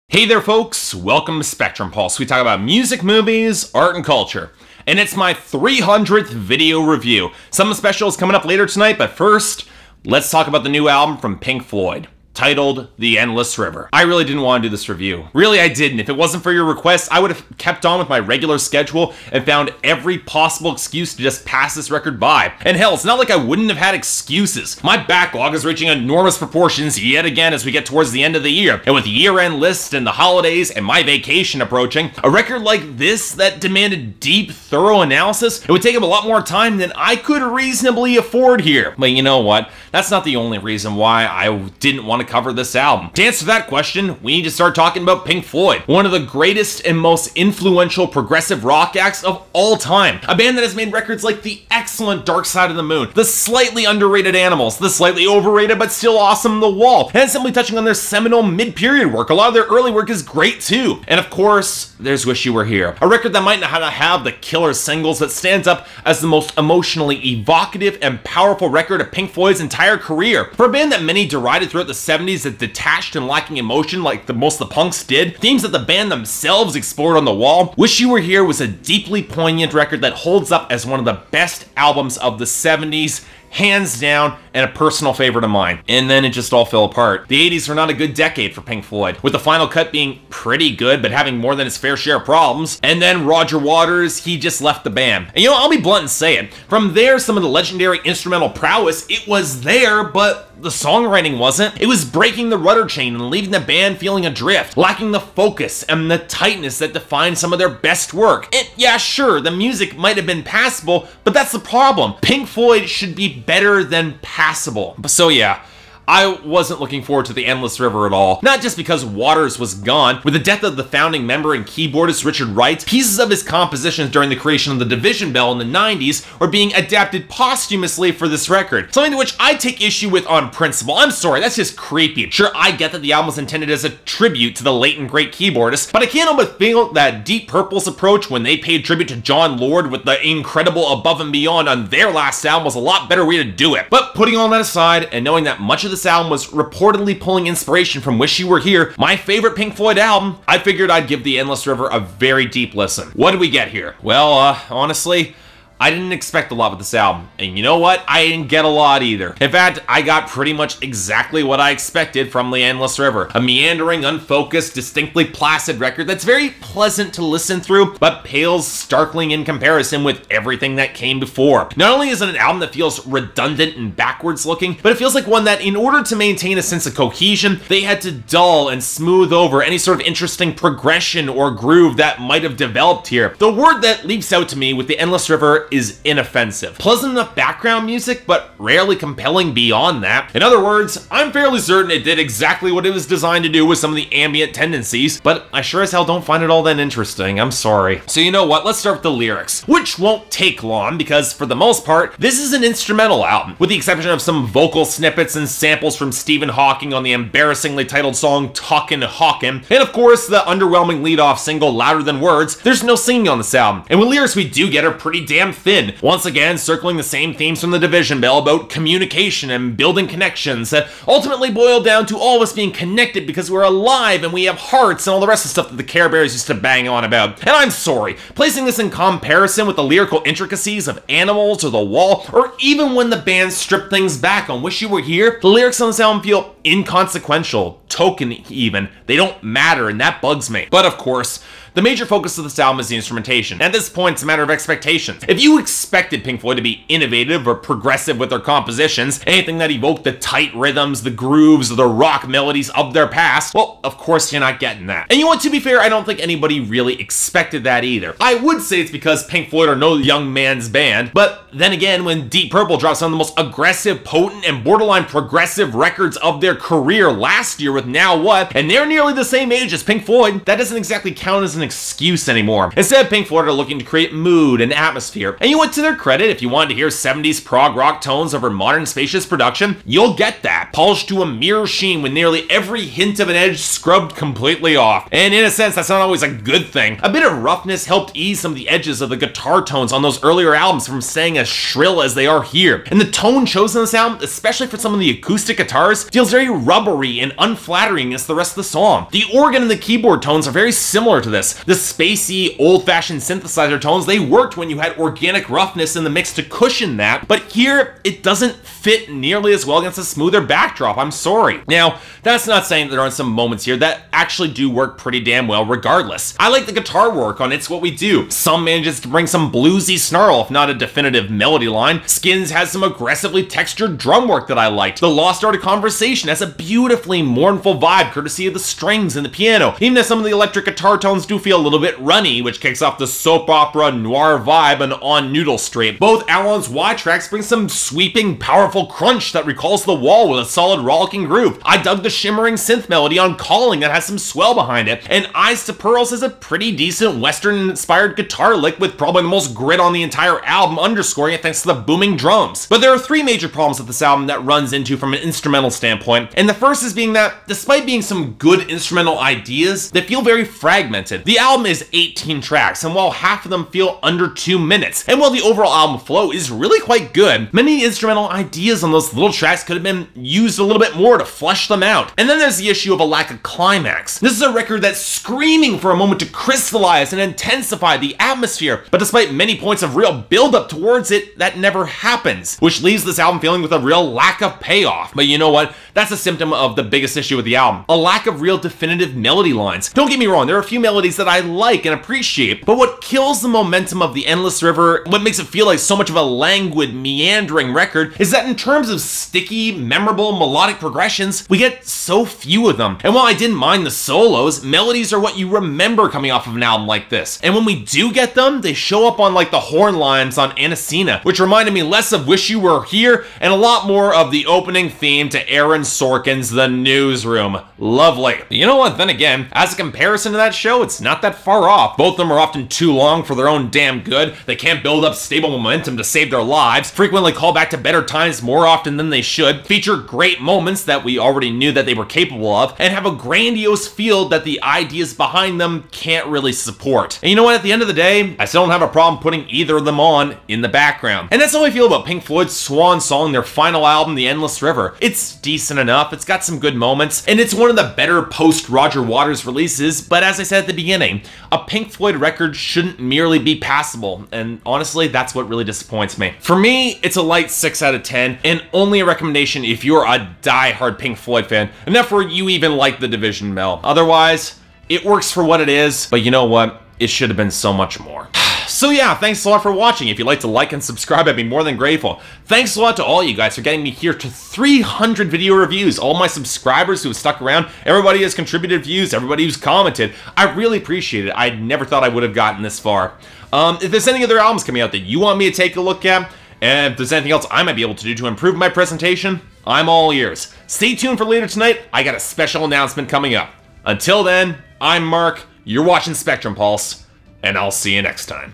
Hey there folks, welcome to Spectrum Pulse. We talk about music, movies, art, and culture. And it's my 300th video review. Something special is coming up later tonight, but first, let's talk about the new album from Pink Floyd, titled The Endless River. I really didn't want to do this review. Really, I didn't. If it wasn't for your request, I would have kept on with my regular schedule and found every possible excuse to just pass this record by. And hell, it's not like I wouldn't have had excuses. My backlog is reaching enormous proportions yet again as we get towards the end of the year. And with year-end lists and the holidays and my vacation approaching, a record like this that demanded deep, thorough analysis, it would take up a lot more time than I could reasonably afford here. But you know what? That's not the only reason why I didn't want to cover this album. To answer that question, we need to start talking about Pink Floyd, one of the greatest and most influential progressive rock acts of all time. A band that has made records like the excellent Dark Side of the Moon, the slightly underrated Animals, the slightly overrated but still awesome The Wall, and simply touching on their seminal mid-period work. A lot of their early work is great too. And of course, there's Wish You Were Here, a record that might not have the killer singles but stands up as the most emotionally evocative and powerful record of Pink Floyd's entire career. For a band that many derided throughout the 70s as detached and lacking emotion like most of the punks did, themes that the band themselves explored on The Wall, Wish You Were Here was a deeply poignant record that holds up as one of the best albums of the 70s, hands down, and a personal favorite of mine. And then it just all fell apart. The 80s were not a good decade for Pink Floyd, with the final cut being pretty good but having more than his fair share of problems. And then Roger Waters, he just left the band. And you know, I'll be blunt and say it. From there, some of the legendary instrumental prowess, it was there, but the songwriting wasn't. It was breaking the rudder chain and leaving the band feeling adrift, lacking the focus and the tightness that defined some of their best work. And yeah, sure, the music might have been passable, but that's the problem. Pink Floyd should be better than passable. So yeah, I wasn't looking forward to The Endless River at all. Not just because Waters was gone. With the death of the founding member and keyboardist Richard Wright, pieces of his compositions during the creation of the Division Bell in the 90s are being adapted posthumously for this record. Something to which I take issue with on principle. I'm sorry, that's just creepy. Sure, I get that the album was intended as a tribute to the late and great keyboardist, but I can't help but feel that Deep Purple's approach when they paid tribute to John Lord with the incredible Above and Beyond on their last album was a lot better way to do it. But putting all that aside, and knowing that much of this album was reportedly pulling inspiration from Wish You Were Here, my favorite Pink Floyd album, I figured I'd give The Endless River a very deep listen. What did we get here? Well, honestly, I didn't expect a lot with this album, and you know what? I didn't get a lot either. In fact, I got pretty much exactly what I expected from The Endless River. A meandering, unfocused, distinctly placid record that's very pleasant to listen through, but pales starkly in comparison with everything that came before. Not only is it an album that feels redundant and backwards looking, but it feels like one that, in order to maintain a sense of cohesion, they had to dull and smooth over any sort of interesting progression or groove that might have developed here. The word that leaps out to me with The Endless River is inoffensive. Pleasant enough background music, but rarely compelling beyond that. In other words, I'm fairly certain it did exactly what it was designed to do with some of the ambient tendencies, but I sure as hell don't find it all that interesting. I'm sorry. So you know what? Let's start with the lyrics, which won't take long because for the most part, this is an instrumental album, with the exception of some vocal snippets and samples from Stephen Hawking on the embarrassingly titled song Talkin' Hawkin', and of course the underwhelming lead-off single Louder Than Words. There's no singing on this album, and what lyrics we do get are pretty damn thin, once again circling the same themes from the Division Bell about communication and building connections that ultimately boil down to all of us being connected because we're alive and we have hearts and all the rest of the stuff that the Care Bears used to bang on about. And I'm sorry, placing this in comparison with the lyrical intricacies of Animals or The Wall, or even when the band stripped things back on Wish You Were Here, the lyrics on this album feel inconsequential, token even. They don't matter, and that bugs me. But of course, the major focus of this album is the instrumentation. At this point, it's a matter of expectations. If you expected Pink Floyd to be innovative or progressive with their compositions, anything that evoked the tight rhythms, the grooves, the rock melodies of their past, well, of course you're not getting that. And you know what, to be fair, I don't think anybody really expected that either. I would say it's because Pink Floyd are no young man's band, but then again, when Deep Purple dropped some of the most aggressive, potent, and borderline progressive records of their career last year with Now What, and they're nearly the same age as Pink Floyd, that doesn't exactly count as an excuse anymore. Instead, Pink Floyd are looking to create mood and atmosphere. And you know what, to their credit, if you wanted to hear 70s prog rock tones over modern spacious production, you'll get that. Polished to a mirror sheen with nearly every hint of an edge scrubbed completely off. And in a sense, that's not always a good thing. A bit of roughness helped ease some of the edges of the guitar tones on those earlier albums from staying as shrill as they are here. And the tone chosen in this album, especially for some of the acoustic guitars, feels very rubbery and unflattering against the rest of the song. The organ and the keyboard tones are very similar to this. The spacey, old-fashioned synthesizer tones, they worked when you had organic roughness in the mix to cushion that, but here, it doesn't fit nearly as well against a smoother backdrop, I'm sorry. Now, that's not saying that there aren't some moments here that actually do work pretty damn well regardless. I like the guitar work on It's What We Do. Some manages to bring some bluesy snarl, if not a definitive melody line. Skins has some aggressively textured drum work that I liked. The Lost Art of Conversation has a beautifully mournful vibe courtesy of the strings and the piano, even if some of the electric guitar tones do feel a little bit runny, which kicks off the soap opera noir vibe and on Noodle Street. Both Alon's Y tracks bring some sweeping, powerful crunch that recalls The Wall with a solid rollicking groove. I dug the shimmering synth melody on Calling that has some swell behind it, and Eyes to Pearls is a pretty decent Western-inspired guitar lick with probably the most grit on the entire album, underscoring it thanks to the booming drums. But there are three major problems with this album that runs into from an instrumental standpoint, and the first is being that, despite being some good instrumental ideas, they feel very fragmented. The album is 18 tracks, and while half of them feel under 2 minutes, and while the overall album flow is really quite good, many instrumental ideas on those little tracks could have been used a little bit more to flesh them out. And then there's the issue of a lack of climax. This is a record that's screaming for a moment to crystallize and intensify the atmosphere, but despite many points of real build-up towards it, that never happens, which leaves this album feeling with a real lack of payoff. But you know what? That's a symptom of the biggest issue with the album. A lack of real definitive melody lines. Don't get me wrong, there are a few melodies that I like and appreciate, but what kills the momentum of The Endless River, what makes it feel like so much of a languid, meandering record, is that in terms of sticky, memorable, melodic progressions, we get so few of them. And while I didn't mind the solos, melodies are what you remember coming off of an album like this. And when we do get them, they show up on like the horn lines on Anacina, which reminded me less of Wish You Were Here and a lot more of the opening theme to Aaron Sorkin's The Newsroom. Lovely. You know what, then again, as a comparison to that show, it's not that far off. Both of them are often too long for their own damn good. They can't build up stable momentum to save their lives, frequently call back to better times more often than they should, feature great moments that we already knew that they were capable of, and have a grandiose feel that the ideas behind them can't really support. And you know what, at the end of the day, I still don't have a problem putting either of them on in the background. And that's how I feel about Pink Floyd's swan song, their final album, The Endless River. It's decent enough, it's got some good moments, and it's one of the better post-Roger Waters releases, but as I said at the beginning, a Pink Floyd record shouldn't merely be passable, and honestly, that's what really disappoints me. For me, it's a light 6 out of 10, and only a recommendation if you're a die-hard Pink Floyd fan, enough where you even like The Division Bell. Otherwise, it works for what it is, but you know what? It should have been so much more. So yeah, thanks a lot for watching. If you'd like to like and subscribe, I'd be more than grateful. Thanks a lot to all you guys for getting me here to 300 video reviews. All my subscribers who have stuck around, everybody has contributed views, everybody who's commented. I really appreciate it. I never thought I would have gotten this far. If there's any other albums coming out that you want me to take a look at, and if there's anything else I might be able to do to improve my presentation, I'm all ears. Stay tuned for later tonight. I got a special announcement coming up. Until then, I'm Mark, you're watching Spectrum Pulse, and I'll see you next time.